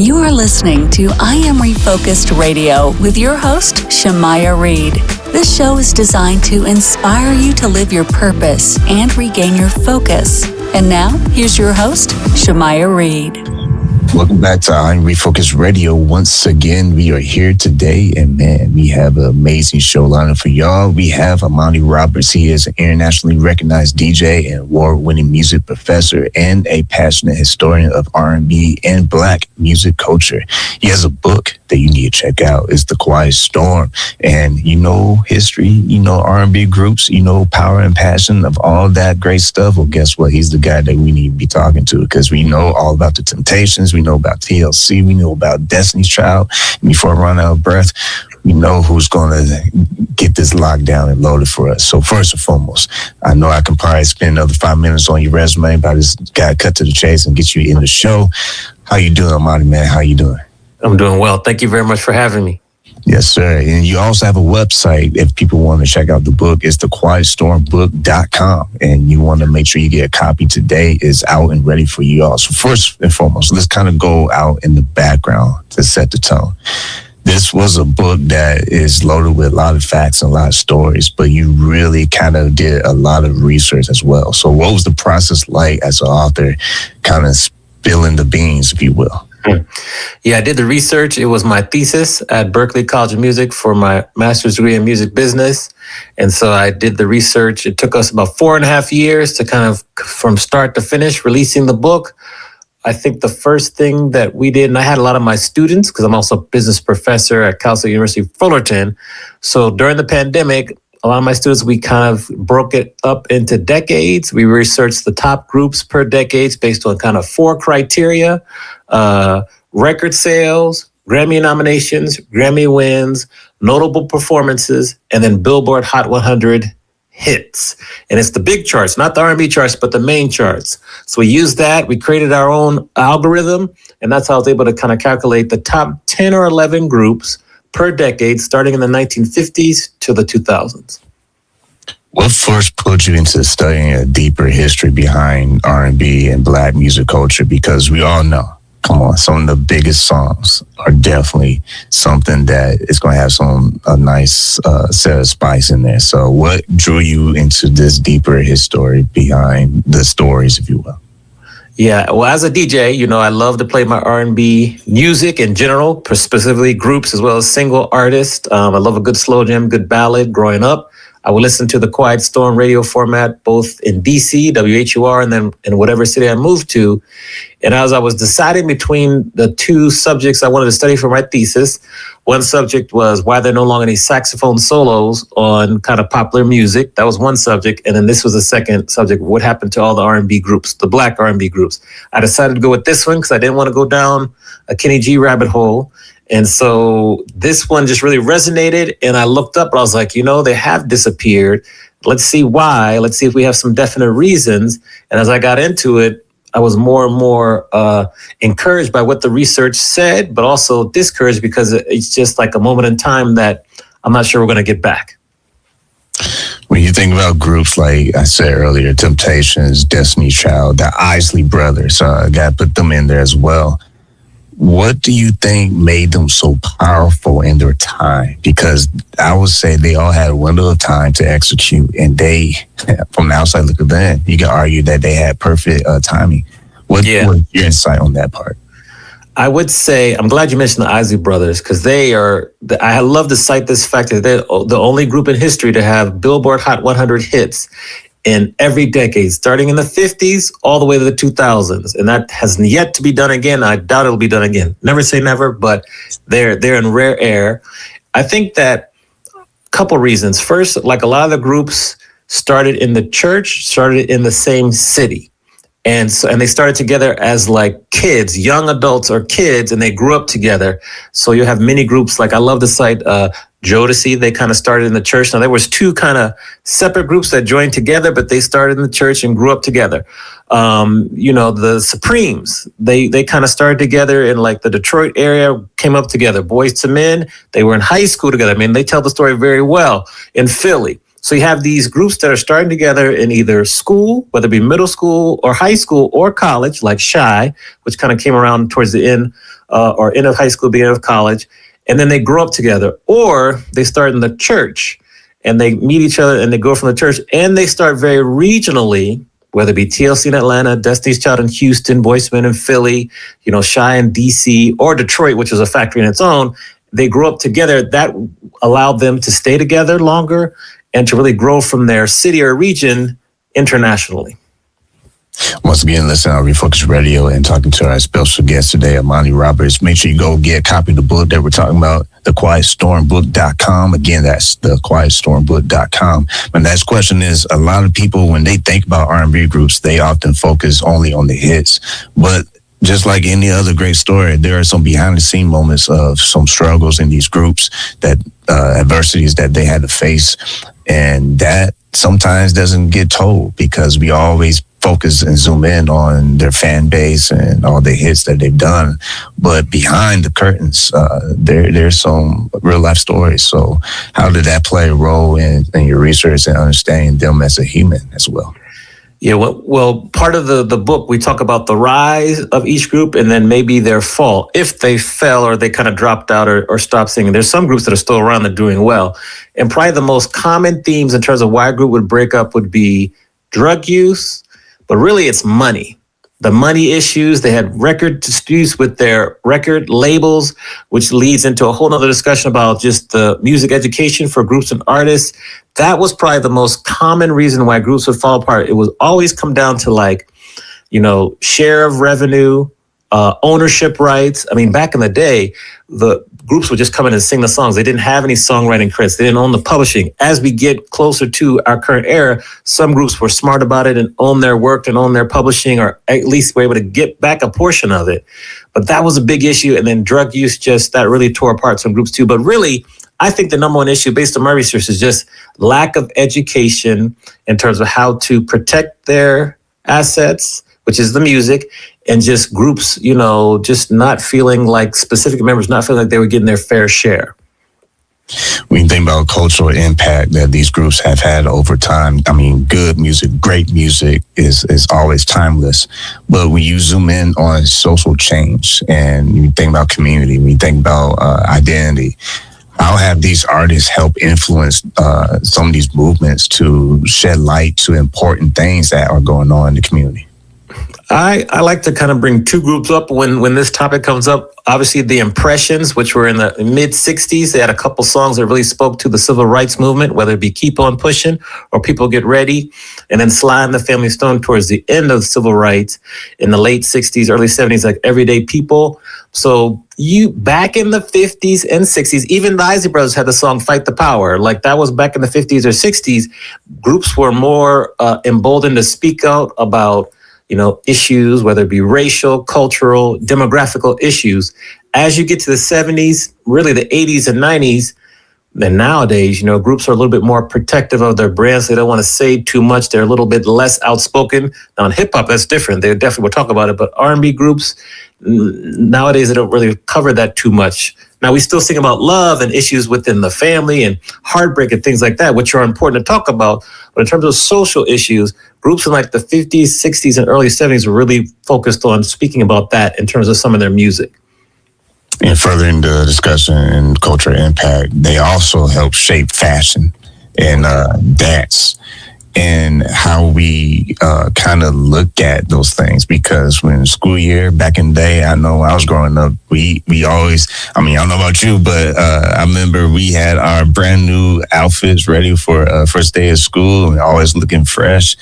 You are listening to I Am Refocused Radio with your host, Shamaya Reed. This show is designed to inspire you to live your purpose and regain your focus. And now, here's your host, Shamaya Reed. Welcome back to I Am Refocused Radio. Once again, we are here today, and man, we have an amazing show lineup for y'all. We have Amani Roberts. He is an internationally recognized DJ and award-winning music professor and a passionate historian of R&B and Black music culture. He has a book that you need to check out. It's The Quiet Storm. And you know history, you know R&B groups, you know power and passion of all that great stuff. Well, guess what? He's the guy that we need to be talking to because we know all about the Temptations. We know about TLC. We know about Destiny's Child. And before I run out of breath, we know who's going to get this locked down and loaded for us. So first and foremost, I know I can probably spend another 5 minutes on your resume, but I just got to cut to the chase and get you in the show. How you doing, Amani, man? How you doing? I'm doing well. Thank you very much for having me. Yes, sir. And you also have a website if people want to check out the book. It's thequietstormbook.com. And you want to make sure you get a copy today. It's out and ready for you all. So first and foremost, let's kind of go out in the background to set the tone. This was a book that is loaded with a lot of facts and a lot of stories, but you really kind of did a lot of research as well. So what was the process like as an author, kind of spilling the beans, if you will? Yeah, I did the research. It was my thesis at Berklee College of Music for my master's degree in music business. And so I did the research. It took us about 4.5 years to kind of from start to finish releasing the book. I think the first thing that we did, and I had a lot of my students, because I'm also a business professor at Cal State University Fullerton. So during the pandemic, a lot of my students, we kind of broke it up into decades. We researched the top groups per decades based on kind of 4 criteria: record sales, Grammy nominations, Grammy wins, notable performances, and then Billboard Hot 100 hits. And it's the big charts, not the R&B charts, but the main charts. So we used that. We created our own algorithm, and that's how I was able to kind of calculate the top 10 or 11 groups per decade, starting in the 1950s to the 2000s. What first put you into studying a deeper history behind R&B and Black music culture? Because we all know, come on, some of the biggest songs are definitely something that is going to have a nice set of spice in there. So what drew you into this deeper history behind the stories, if you will? Yeah, well, as a DJ, you know, I love to play my R&B music in general, specifically groups as well as single artists. I love a good slow jam, good ballad growing up. I would listen to the Quiet Storm radio format, both in DC, WHUR, and then in whatever city I moved to. And as I was deciding between the 2 subjects I wanted to study for my thesis, one subject was why there are no longer any saxophone solos on kind of popular music. That was one subject. And then this was the second subject, what happened to all the R&B groups, the Black R&B groups. I decided to go with this one because I didn't want to go down a Kenny G rabbit hole. And so this one just really resonated. And I looked up and I was like, you know, they have disappeared. Let's see why. Let's see if we have some definite reasons. And as I got into it, I was more and more encouraged by what the research said, but also discouraged because it's just like a moment in time that I'm not sure we're going to get back. When you think about groups like I said earlier, Temptations, Destiny's Child, the Isley Brothers, I got to put them in there as well. What do you think made them so powerful in their time? Because I would say they all had a window of time to execute, and they, from the outside looking in, you can argue that they had perfect timing. What was your insight on that part? I would say, I'm glad you mentioned the Isley Brothers, because they are, I love to cite this fact that they're the only group in history to have Billboard Hot 100 hits in every decade, starting in the 50s all the way to the 2000s. And that has yet to be done again. I doubt it'll be done again. Never say never, but they're in rare air. I think that a couple reasons. First, like a lot of the groups started in the church, started in the same city. And they started together as like kids, young adults or kids, and they grew up together. So you have many groups, like I love the site Jodeci. They kind of started in the church. Now there was 2 kind of separate groups that joined together, but they started in the church and grew up together. You know, the Supremes, they kind of started together in like the Detroit area, came up together. Boys to Men, they were in high school together. I mean, they tell the story very well in Philly. So you have these groups that are starting together in either school, whether it be middle school or high school or college, like Shy, which kind of came around towards the end or end of high school, beginning of college. And then they grow up together, or they start in the church and they meet each other and they go from the church and they start very regionally, whether it be TLC in Atlanta, Destiny's Child in Houston, Boyz II Men in Philly, Shy in DC, or Detroit, which is a factory in its own. They grew up together. That allowed them to stay together longer and to really grow from their city or region internationally. Once again, listen on Refocused Radio and talking to our special guest today, Amani Roberts. Make sure you go get a copy of the book that we're talking about, thequietstormbook.com. Again, that's thequietstormbook.com. My next question is, a lot of people, when they think about R&B groups, they often focus only on the hits. But just like any other great story, there are some behind-the-scene moments of some struggles in these groups, that adversities that they had to face, and that sometimes doesn't get told because we always focus and zoom in on their fan base and all the hits that they've done. But behind the curtains, there's some real-life stories. So how did that play a role in your research and understanding them as a human as well? Yeah, well, part of the book, we talk about the rise of each group and then maybe their fall, if they fell or they kind of dropped out or stopped singing. There's some groups that are still around that are doing well. And probably the most common themes in terms of why a group would break up would be drug use, but really it's money. The money issues. They had record disputes with their record labels, which leads into a whole nother discussion about just the music education for groups and artists. That was probably the most common reason why groups would fall apart. It would always come down to share of revenue, ownership rights. I mean, back in the day, the groups would just come in and sing the songs. They didn't have any songwriting credits. They didn't own the publishing. As we get closer to our current era, some groups were smart about it and own their work and own their publishing, or at least were able to get back a portion of it. But that was a big issue. And then drug use, that really tore apart some groups too. But really, I think the number one issue based on my research is just lack of education in terms of how to protect their assets, which is the music, and just groups, just not feeling like specific members, not feeling like they were getting their fair share. When you think about cultural impact that these groups have had over time, I mean, good music, great music is always timeless. But when you zoom in on social change and you think about community, when you think about identity, how have these artists helped influence some of these movements to shed light to important things that are going on in the community? I like to kind of bring two groups up when this topic comes up. Obviously, the Impressions, which were in the mid-'60s, they had a couple songs that really spoke to the civil rights movement, whether it be Keep On Pushing or People Get Ready. And then Sly and the Family Stone towards the end of civil rights in the late 60s, early 70s, like Everyday People. So back in the 50s and 60s, even the Isley Brothers had the song Fight the Power. Like that was back in the 50s or 60s. Groups were more emboldened to speak out about issues, whether it be racial, cultural, demographical issues. As you get to the 70s, really the 80s and 90s, then nowadays, groups are a little bit more protective of their brands. They don't want to say too much. They're a little bit less outspoken. Now in hip hop, that's different. They definitely will talk about it. But R&B groups, nowadays, they don't really cover that too much. Now, we still sing about love and issues within the family and heartbreak and things like that, which are important to talk about. But in terms of social issues, groups in like the 50s, 60s, and early 70s were really focused on speaking about that in terms of some of their music. And furthering the discussion and cultural impact, they also help shape fashion and dance and how we kind of look at those things. Because when school year back in the day, I know when I was growing up, we always, I don't know about you, but I remember we had our brand new outfits ready for first day of school and always looking fresh.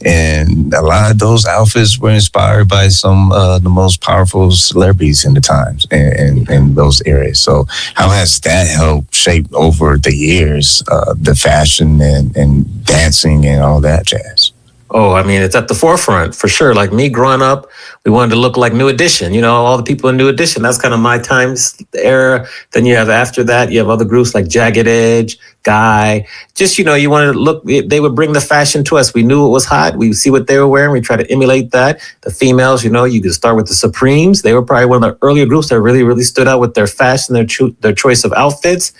And a lot of those outfits were inspired by some of the most powerful celebrities in the times and in those areas. So how has that helped shape over the years the fashion and dancing and all that jazz? Oh, it's at the forefront for sure. Like me growing up, we wanted to look like New Edition, all the people in New Edition. That's kind of my time's era. Then you have after that, you have other groups like Jagged Edge, Guy. Just, you wanted to look, they would bring the fashion to us. We knew it was hot. We would see what they were wearing. We try to emulate that. The females, you could start with the Supremes. They were probably one of the earlier groups that really, really stood out with their fashion, their choice of outfits.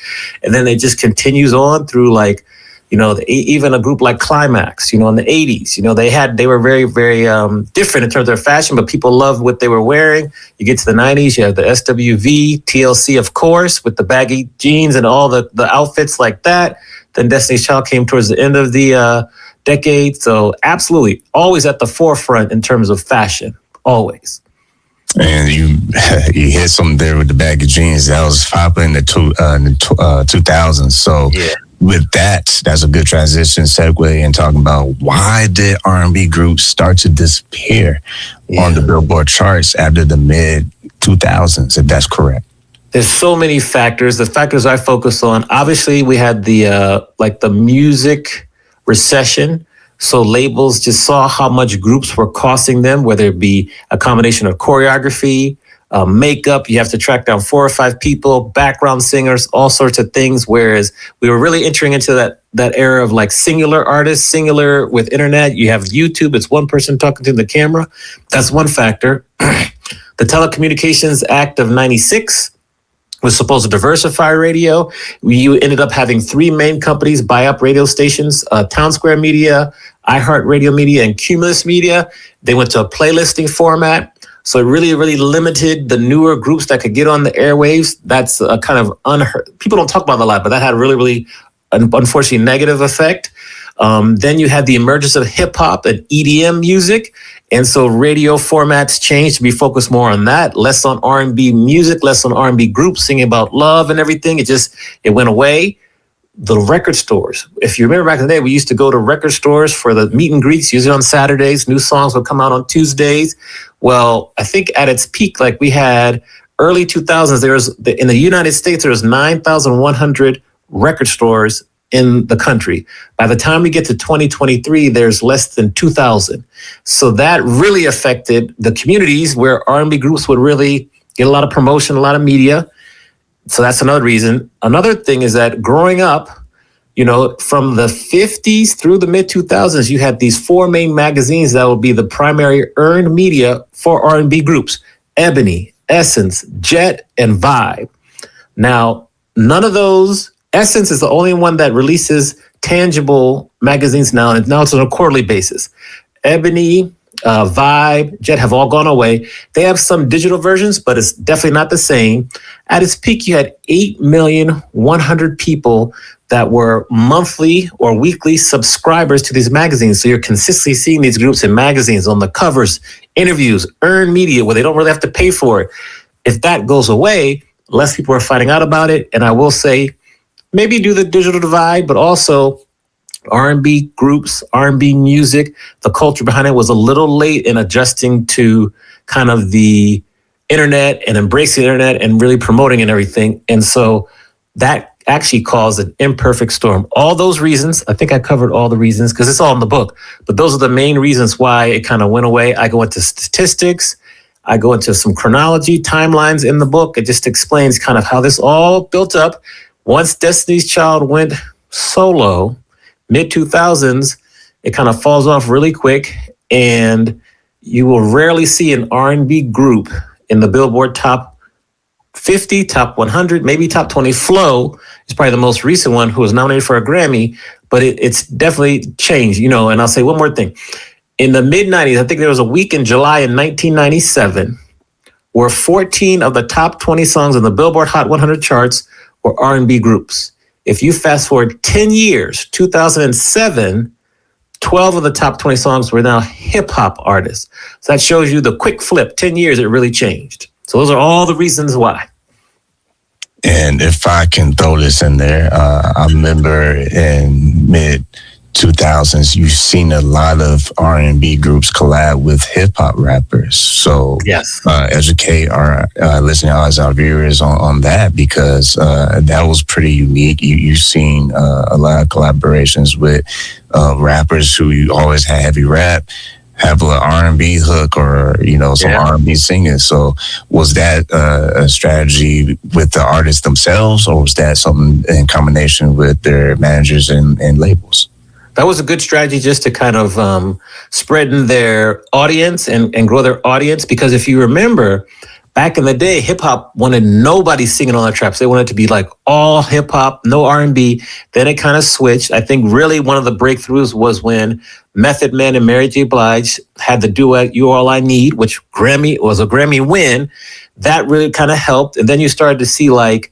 And then it just continues on through like Even a group like Climax, in the 80s, they were very, very different in terms of their fashion, but people loved what they were wearing. You get to the 90s, you have the SWV, TLC, of course, with the baggy jeans and all the outfits like that. Then Destiny's Child came towards the end of the decade. So absolutely, always at the forefront in terms of fashion, always. And you hit something there with the baggy jeans. That was popular in the 2000s. So yeah. With that's a good transition segue in talking about why did R&B groups start to disappear on the Billboard charts after the mid 2000s, if that's correct. There's so many factors. The factors I focus on, obviously we had the music recession. So labels just saw how much groups were costing them, whether it be a combination of choreography, makeup, you have to track down 4 or 5 people, background singers, all sorts of things. Whereas we were really entering into that era of like singular artists, singular with internet. You have YouTube, it's one person talking to the camera. That's one factor. The Telecommunications Act of 96 was supposed to diversify radio. You ended up having 3 main companies buy up radio stations, Town Square Media, iHeartRadio Media, and Cumulus Media. They went to a playlisting format. So it really, really limited the newer groups that could get on the airwaves. That's a kind of unheard. People don't talk about that a lot, but that had a really, really, unfortunately, negative effect. Then you had the emergence of hip hop and EDM music. And so radio formats changed to be focused more on that, less on R&B music, less on R&B groups singing about love and everything. It went away. The record stores. If you remember back in the day, we used to go to record stores for the meet and greets, usually on Saturdays. New songs would come out on Tuesdays. Well, I think at its peak, like we had early 2000s, in the United States, there was 9,100 record stores in the country. By the time we get to 2023, there's less than 2,000. So that really affected the communities where R&B groups would really get a lot of promotion, a lot of media. So that's another reason. Another thing is that growing up, from the 50s through the mid 2000s, you had these 4 main magazines that would be the primary earned media for R&B groups: Ebony, Essence, Jet, and Vibe. Now, none of those, Essence is the only one that releases tangible magazines now, and now it's on a quarterly basis. Ebony, Vibe, Jet have all gone away. They have some digital versions, but it's definitely not the same. At its peak, you had 8,100,000 people that were monthly or weekly subscribers to these magazines. So you're consistently seeing these groups in magazines, on the covers, interviews, earned media, where they don't really have to pay for it. If that goes away, less people are finding out about it. And I will say, maybe do the digital divide, but also R&B groups, R&B music, the culture behind it was a little late in adjusting to kind of the internet and embracing the internet and really promoting and everything. And so that actually caused an imperfect storm. All those reasons, I think I covered all the reasons because it's all in the book, but those are the main reasons why it kind of went away. I go into statistics. I go into some chronology, timelines in the book. It just explains kind of how this all built up. Once Destiny's Child went solo, mid 2000s, it kind of falls off really quick, and you will rarely see an R&B group in the Billboard top 50, top 100, maybe top 20. Flo is probably the most recent one who was nominated for a Grammy, but it's definitely changed, And I'll say one more thing. In the mid 90s, I think there was a week in July in 1997 where 14 of the top 20 songs in the Billboard Hot 100 charts were R&B groups. If you fast forward 10 years, 2007, 12 of the top 20 songs were now hip hop artists. So that shows you the quick flip. 10 years, it really changed. So those are all the reasons why. And if I can throw this in there, I remember in mid 2000s, you've seen a lot of R&B groups collab with hip hop rappers. So yes, educate our listening audience, our viewers on that, because that was pretty unique. You've seen a lot of collaborations with rappers who you always had heavy rap, have an R&B hook, or some R&B singing. So was that a strategy with the artists themselves, or was that something in combination with their managers and labels? That was a good strategy just to kind of spread in their audience and grow their audience. Because if you remember, back in the day, hip hop wanted nobody singing on their tracks. They wanted it to be like all hip hop, no R&B. Then it kind of switched. I think really one of the breakthroughs was when Method Man and Mary J. Blige had the duet "You All I Need," which was a Grammy win. That really kind of helped. And then you started to see like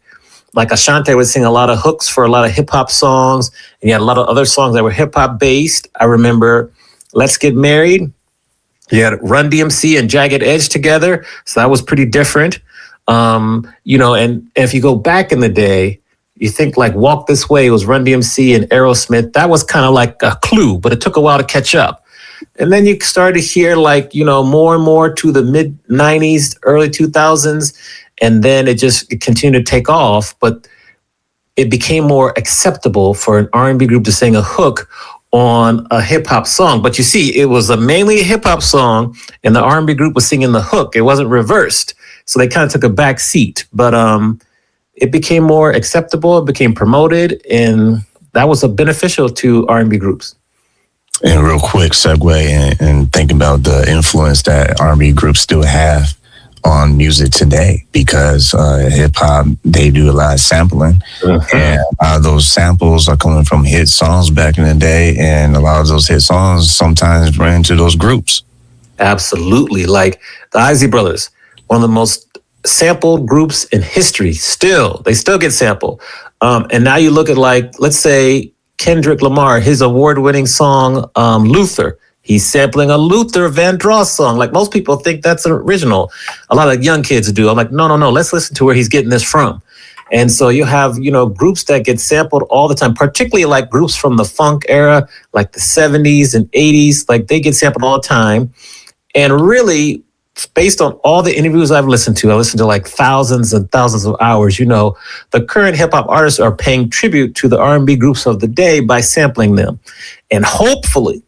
Ashanti would sing a lot of hooks for a lot of hip hop songs, and you had a lot of other songs that were hip hop based. I remember "Let's Get Married." You had Run DMC and Jagged Edge together, so that was pretty different. And if you go back in the day, you think like "Walk This Way" was Run DMC and Aerosmith. That was kind of like a clue, but it took a while to catch up. And then you started to hear more and more to the mid 90s, early 2000s, and then it continued to take off. But it became more acceptable for an R&B group to sing a hook on a hip hop song. But you see, it was mainly a hip hop song and the R&B group was singing the hook. It wasn't reversed. So they kind of took a back seat, but it became more acceptable. It became promoted, and that was beneficial to R&B groups. And real quick segue and thinking about the influence that R&B groups still have on music today, because hip hop, they do a lot of sampling, and a lot of those samples are coming from hit songs back in the day, and a lot of those hit songs sometimes ran to those groups. Absolutely, like the Isley Brothers, one of the most sampled groups in history. They still get sampled, and now you look at let's say Kendrick Lamar, his award-winning song "Luther." He's sampling a Luther Vandross song. Like, most people think that's an original. A lot of young kids do. I'm like, no. Let's listen to where he's getting this from. And so you have, groups that get sampled all the time, particularly like groups from the funk era, like the 70s and 80s. Like, they get sampled all the time. And really, based on all the interviews I've listened to, I listened to like thousands and thousands of hours, the current hip hop artists are paying tribute to the R&B groups of the day by sampling them. And hopefully,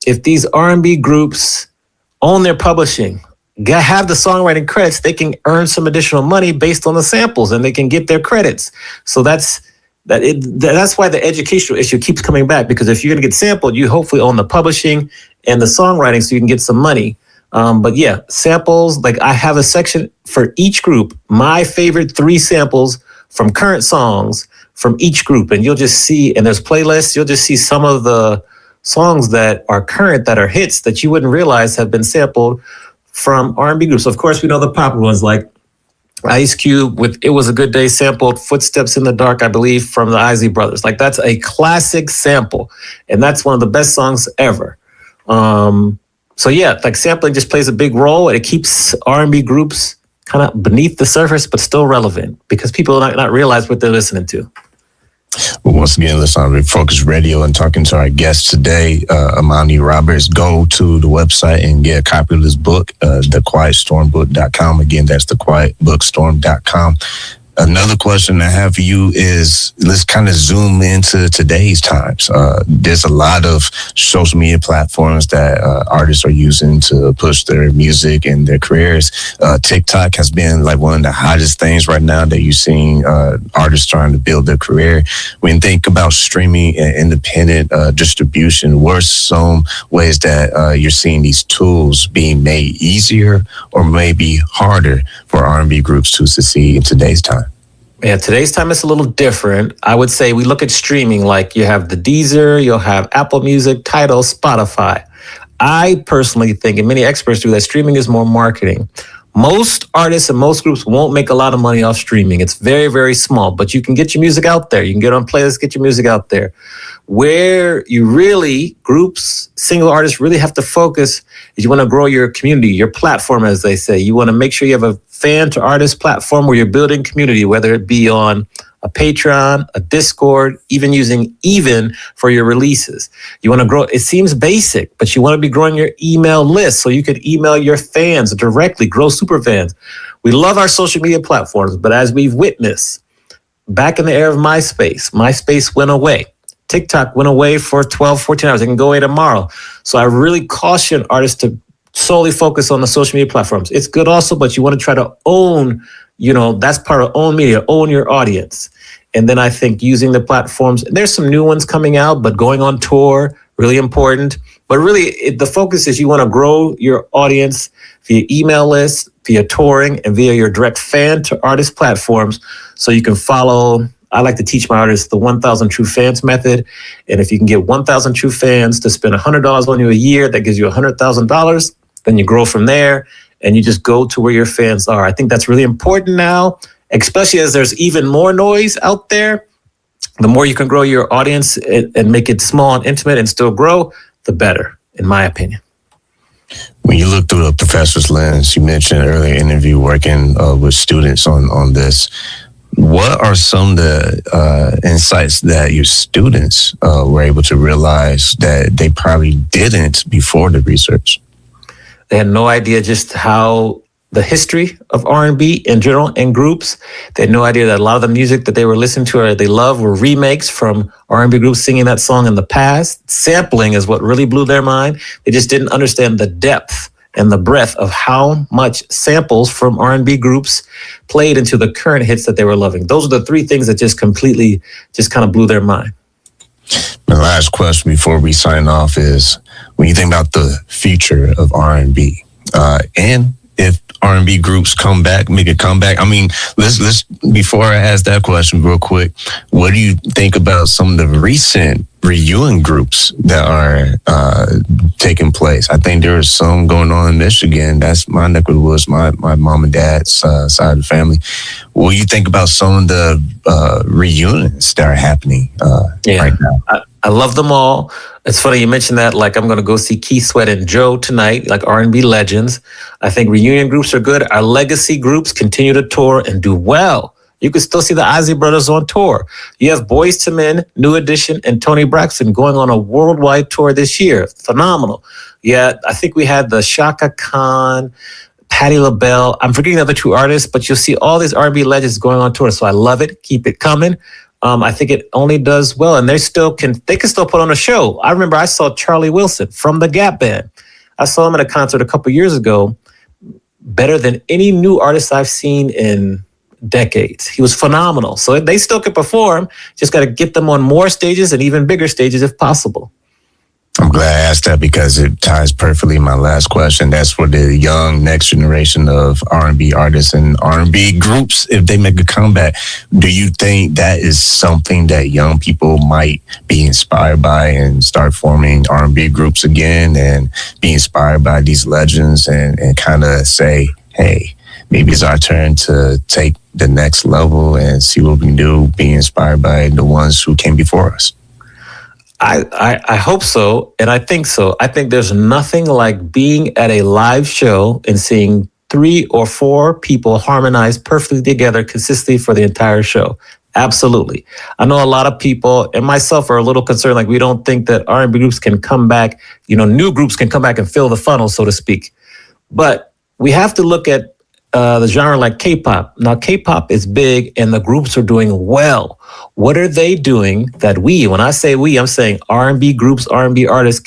if these R&B groups own their publishing, have the songwriting credits, they can earn some additional money based on the samples, and they can get their credits. So that's why the educational issue keeps coming back, because if you're going to get sampled, you hopefully own the publishing and the songwriting so you can get some money. But yeah, samples, like I have a section for each group, my favorite 3 samples from current songs from each group. And you'll just see, and there's playlists, you'll just see some of the songs that are current, that are hits, that you wouldn't realize have been sampled from R&B groups. Of course, we know the popular ones like Ice Cube with "It Was a Good Day" sampled "Footsteps in the Dark," I believe, from the Isley Brothers. Like, that's a classic sample, and that's one of the best songs ever. So yeah, like sampling just plays a big role, and it keeps R&B groups kind of beneath the surface, but still relevant, because people not realize what they're listening to. Well, once again, listen on Refocused Radio and talking to our guest today, Amani Roberts. Go to the website and get a copy of this book, thequietstormbook.com. Again, that's thequietbookstorm.com. Another question I have for you is, let's kind of zoom into today's times. There's a lot of social media platforms that artists are using to push their music and their careers. TikTok has been like one of the hottest things right now that you're seeing artists trying to build their career. When you think about streaming and independent distribution, what are some ways that you're seeing these tools being made easier or maybe harder for R&B groups to succeed in today's time? Yeah, today's time is a little different. I would say we look at streaming like you have the Deezer, you'll have Apple Music, Tidal, Spotify. I personally think, and many experts do, that streaming is more marketing. Most artists and most groups won't make a lot of money off streaming. It's very, very small, but you can get your music out there. You can get on playlists, get your music out there. Where you really, groups, single artists really have to focus is you want to grow your community, your platform, as they say. You want to make sure you have a fan to artist platform where you're building community, whether it be on a Patreon, a Discord, even using Even for your releases. You want to grow, it seems basic, but you want to be growing your email list so you could email your fans directly, grow super fans. We love our social media platforms, but as we've witnessed, back in the era of MySpace went away. TikTok went away for 12, 14 hours. It can go away tomorrow. So I really caution artists to solely focus on the social media platforms. It's good also, but you want to try to own, that's part of own media, own your audience. And then I think using the platforms, there's some new ones coming out, but going on tour, really important. But really, the focus is you want to grow your audience via email lists, via touring, and via your direct fan to artist platforms. So you can follow. I like to teach my artists the 1,000 True Fans method. And if you can get 1,000 true fans to spend $100 on you a year, that gives you $100,000. Then you grow from there and you just go to where your fans are. I think that's really important now, especially as there's even more noise out there. The more you can grow your audience and make it small and intimate and still grow, the better, in my opinion. When you look through the professor's lens, you mentioned earlier in the interview working with students on this. What are some of the insights that your students were able to realize that they probably didn't before the research? They had no idea just how the history of R&B in general and groups. They had no idea that a lot of the music that they were listening to or they love were remakes from R&B groups singing that song in the past. Sampling is what really blew their mind. They just didn't understand the depth and the breadth of how much samples from R&B groups played into the current hits that they were loving. Those are the three things that just completely just kind of blew their mind. My last question before we sign off is, when you think about the future of R&B, and if R&B groups come back, make a comeback. I mean, let's before I ask that question real quick, what do you think about some of the recent reunion groups that are taking place? I think there is some going on in Michigan. That's my neck of the woods, my mom and dad's side of the family. What do you think about some of the reunions that are happening right now? I love them all. It's funny you mentioned that. Like, I'm going to go see Keith Sweat and Joe tonight, like R&B legends. I think reunion groups are good. Our legacy groups continue to tour and do well. You can still see the Ozzy Brothers on tour. You have Boyz II Men, New Edition, and Tony Braxton going on a worldwide tour this year. Phenomenal. Yeah, I think we had the Shaka Khan, Patti LaBelle. I'm forgetting the other two artists, but you'll see all these R&B legends going on tour. So I love it. Keep it coming. I think it only does well, and they can still put on a show. I remember I saw Charlie Wilson from the Gap Band. I saw him at a concert a couple years ago. Better than any new artist I've seen in decades. He was phenomenal. So they still can perform. Just got to get them on more stages and even bigger stages if possible. I'm glad I asked that because it ties perfectly my last question. That's for the young next generation of R&B artists and R&B groups. If they make a comeback, do you think that is something that young people might be inspired by and start forming R&B groups again and be inspired by these legends and kind of say, hey, maybe it's our turn to take the next level and see what we can do, be inspired by the ones who came before us? I hope so, and I think so. I think there's nothing like being at a live show and seeing 3 or 4 people harmonize perfectly together consistently for the entire show. Absolutely. I know a lot of people, and myself, are a little concerned, like we don't think that R&B groups can come back, new groups can come back and fill the funnel, so to speak. But we have to look at the genre like K-pop. Now, K-pop is big and the groups are doing well. What are they doing that when I say we, I'm saying R&B groups, R&B artists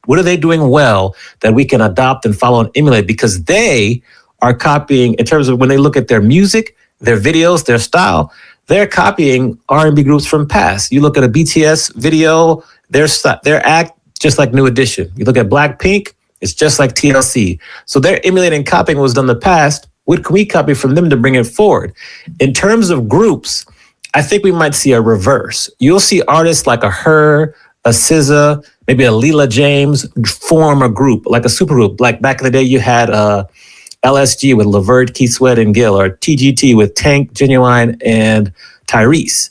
what are they doing well that we can adopt and follow and emulate? Because they are copying, in terms of when they look at their music, their videos, their style, they're copying R&B groups from past. You look at a BTS video, their act, just like New Edition. You look at Blackpink, it's just like TLC. So they're emulating, copying what was done in the past. What can we copy from them to bring it forward? In terms of groups, I think we might see a reverse. You'll see artists like a Her, a SZA, maybe a Leela James form a group, like a supergroup. Like back in the day, you had LSG with Levert, Keith Sweat, and Gil, or TGT with Tank, Genuine, and Tyrese.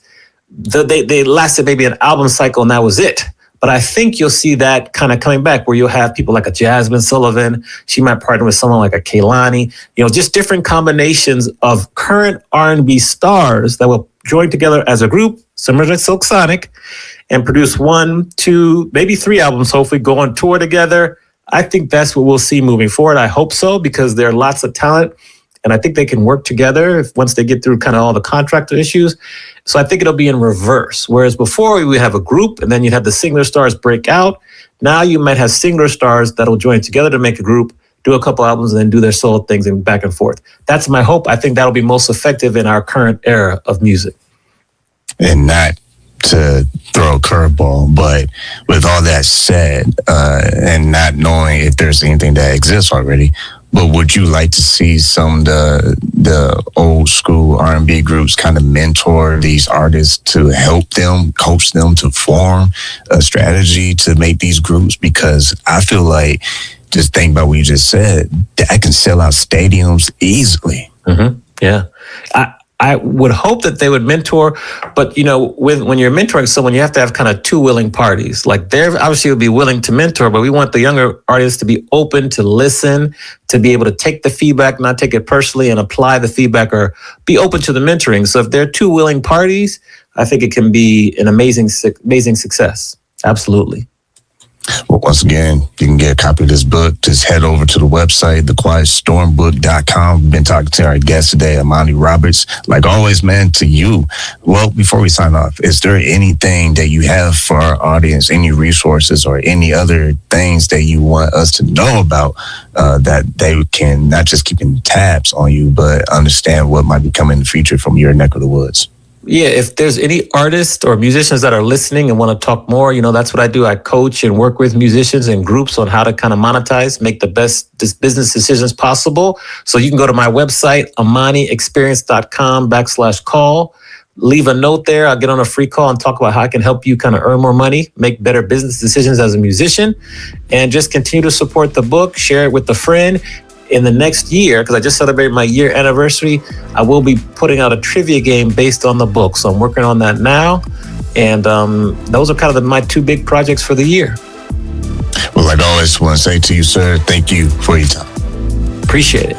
They lasted maybe an album cycle, and that was it. But I think you'll see that kind of coming back where you'll have people like a Jasmine Sullivan. She might partner with someone like a Kehlani. Just different combinations of current R&B stars that will join together as a group, similar to Silk Sonic, and produce 1, 2, maybe 3 albums, hopefully go on tour together. I think that's what we'll see moving forward. I hope so, because there are lots of talent. And I think they can work together once they get through kind of all the contractor issues. So I think it'll be in reverse. Whereas before we would have a group and then you'd have the singular stars break out. Now you might have singular stars that'll join together to make a group, do a couple albums, and then do their solo things and back and forth. That's my hope. I think that'll be most effective in our current era of music. And not to throw a curveball, but with all that said, and not knowing if there's anything that exists already, but would you like to see some of the old school R&B groups kind of mentor these artists to help them, coach them to form a strategy to make these groups? Because I feel like, just think about what you just said, that can sell out stadiums easily. Mm-hmm. Yeah. I would hope that they would mentor, but when you're mentoring someone, you have to have kind of two willing parties. Like they obviously would be willing to mentor, but we want the younger artists to be open to listen, to be able to take the feedback, not take it personally, and apply the feedback or be open to the mentoring. So if there are two willing parties, I think it can be an amazing success. Absolutely. Well, once again, you can get a copy of this book. Just head over to the website, thequietstormbook.com. We've been talking to our guest today, Amani Roberts. Like always, man, to you. Well, before we sign off, is there anything that you have for our audience, any resources or any other things that you want us to know about that they can not just keep in tabs on you, but understand what might be coming in the future from your neck of the woods? Yeah, if there's any artists or musicians that are listening and want to talk more, that's what I do. I coach and work with musicians and groups on how to kind of monetize, make the best business decisions possible. So you can go to my website, amaniexperience.com/call. Leave a note there. I'll get on a free call and talk about how I can help you kind of earn more money, make better business decisions as a musician, and just continue to support the book, share it with a friend. In the next year, because I just celebrated my year anniversary, I will be putting out a trivia game based on the book. So I'm working on that now. And those are kind of my two big projects for the year. Well, like I always want to say to you, sir, thank you for your time. Appreciate it.